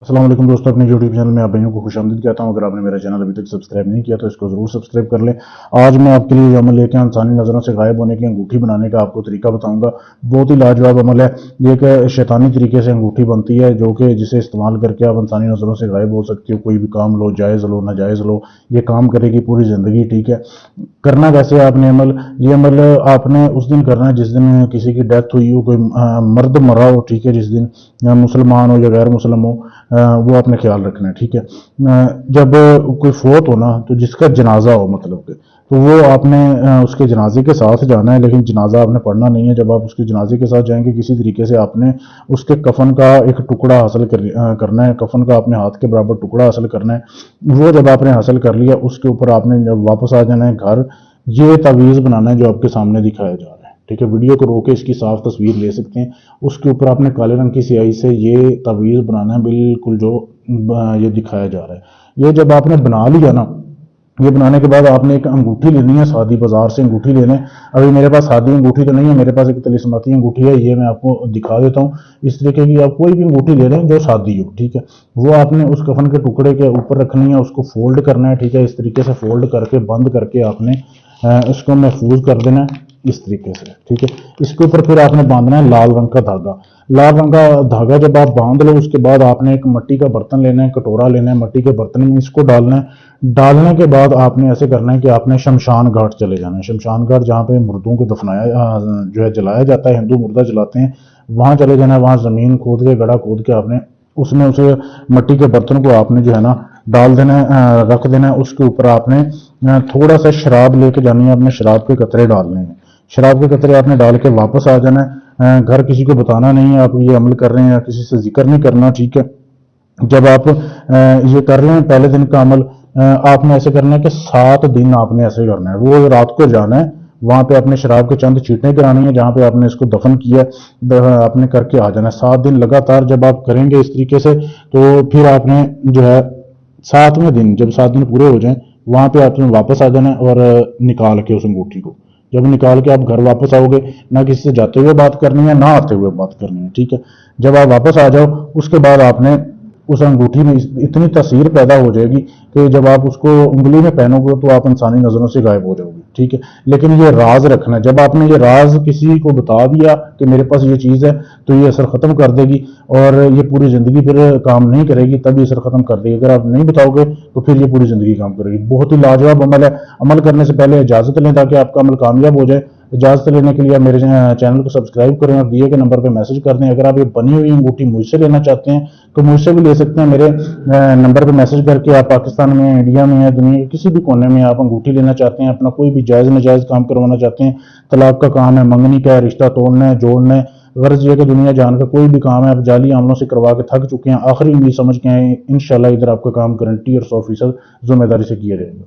अस्सलाम वालेकुम दोस्तों, अपने यूट्यूब चैनल में आप भाइयों को खुशामदीद कहता हूं। अगर आपने मेरा चैनल अभी तक सब्सक्राइब नहीं किया तो इसको जरूर सब्सक्राइब कर लें। आज मैं आपके लिए अमल लेके इंसानी नज़रों से गायब होने की अंगूठी बनाने का आपको तरीका बताऊंगा। बहुत ही लाजवाब अमल है ये कि शैतानी तरीके से अंगूठी बनती है, जो कि जिसे इस्तेमाल करके आप इंसानी नज़रों से गायब हो सकते हो। कोई भी काम लो, जायज़ लो नाजायज़ लो, ये काम करेगी पूरी ज़िंदगी। ठीक है, करना कैसे आपने अमल, ये अमल आपने उस दिन करना है जिस दिन किसी की डेथ हुई हो, कोई मर्द मरा हो। ठीक है, जिस दिन मुसलमान हो या गैर मुसलम हो, वो आपने ख्याल रखना है। ठीक है, जब कोई फोत हो ना, तो जिसका जनाजा हो मतलब के, तो वो आपने उसके जनाजे के साथ जाना है, लेकिन जनाजा आपने पढ़ना नहीं है। जब आप उसके जनाजे के साथ जाएंगे, किसी तरीके से आपने उसके कफन का एक टुकड़ा हासिल करना है। कफन का अपने हाथ के बराबर टुकड़ा हासिल करना है। वो जब आपने हासिल कर लिया, उसके ऊपर आपने जब वापस आ जाना है घर, ये तावीज़ बनाना है जो आपके सामने दिखाया जा रहा है। ठीक है, वीडियो को रोके इसकी साफ तस्वीर ले सकते हैं। उसके ऊपर आपने काले रंग की स्याही से ये तावीज़ बनाना है, बिल्कुल जो ये दिखाया जा रहा है। ये जब आपने बना लिया ना, ये बनाने के बाद आपने एक अंगूठी लेनी है, सादी बाजार से अंगूठी लेने। अभी मेरे पास सादी अंगूठी तो नहीं है, मेरे पास एक तिलिस्माती अंगूठी है, ये मैं आपको दिखा देता हूँ। इस तरीके की आप कोई भी अंगूठी ले रहे हैं जो सादी हो। ठीक है, वो आपने उस कफन के टुकड़े के ऊपर रखनी है, उसको फोल्ड करना है। ठीक है, इस तरीके से फोल्ड करके बंद करके आपने इसको महफूज कर देना है इस तरीके से। ठीक है, इसके ऊपर फिर आपने बांधना है लाल रंग का धागा। लाल रंग का धागा जब आप बांध लो, उसके बाद आपने एक मिट्टी का बर्तन लेना है, कटोरा लेना है, मिट्टी के बर्तन में इसको डालना है। डालने के बाद आपने ऐसे करना है कि आपने शमशान घाट चले जाना है। शमशान घाट जहाँ पे मुर्दों को दफनाया जो है जलाया जाता है, हिंदू मुर्दा जलाते हैं, वहाँ चले जाना है। वहाँ ज़मीन खोद के, गड्ढा खोद के आपने उसमें उसे मिट्टी के बर्तन को आपने जो है ना डाल देना है, रख देना है। उसके ऊपर आपने थोड़ा सा शराब लेके जानी है, आपने शराब के कतरे डालने हैं। शराब के कतरे आपने डाल के वापस आ जाना है। घर किसी को बताना नहीं है आप ये अमल कर रहे हैं, या किसी से जिक्र नहीं करना। ठीक है, जब आप ये कर रहे हैं पहले दिन का अमल, आपने ऐसे करना है कि 7 दिन आपने ऐसे करना है। वो रात को जाना है, वहां पे अपने शराब के चंद छींटे करानी है जहां पे आपने इसको दफन किया, आपने करके आ जाना है। 7 दिन लगातार जब आप करेंगे इस तरीके से, तो फिर आपने जो है 7वें दिन, जब 7 दिन पूरे हो जाएं, वहां पे आपने वापस आ जाना है और निकाल के उस अंगूठी को, जब निकाल के आप घर वापस आओगे, ना किसी से जाते हुए बात करनी है, ना आते हुए बात करनी है। ठीक है, जब आप वापस आ जाओ, उसके बाद आपने उस अंगूठी में इतनी तासीर पैदा हो जाएगी कि जब आप उसको उंगली में पहनोगे तो आप इंसानी नजरों से गायब हो जाओगे। ठीक है, लेकिन ये राज रखना है। जब आपने ये राज किसी को बता दिया कि मेरे पास ये चीज़ है, तो ये असर खत्म कर देगी और ये पूरी जिंदगी फिर काम नहीं करेगी, तब ये असर खत्म कर देगी। अगर आप नहीं बताओगे तो फिर ये पूरी जिंदगी काम करेगी। बहुत ही लाजवाब अमल है। अमल करने से पहले इजाजत लें ताकि आपका अमल कामयाब हो जाए। इजाजत लेने के लिए आप मेरे चैनल को सब्सक्राइब करें और दिए गए नंबर पर मैसेज कर दें। अगर आप ये बनी हुई अंगूठी मुझसे लेना चाहते हैं तो मुझसे भी ले सकते हैं। मेरे नंबर पर मैसेज करके आप पाकिस्तान में, इंडिया में या दुनिया के किसी भी कोने में आप अंगूठी लेना चाहते हैं, अपना कोई भी जायज़ नाजायज़ काम करवाना चाहते हैं, तलाक का काम है, मंगनी का है, रिश्ता तोड़ना है, जोड़ना है, गर्ज ये कि दुनिया जान का कोई भी काम है, आप जाली आमलों से करवा के थक चुके हैं, आखिरी उम्मीद समझ के आए, इंशाल्लाह इधर आपका काम गारंटी और 100% जिम्मेदारी से किया जाएगा।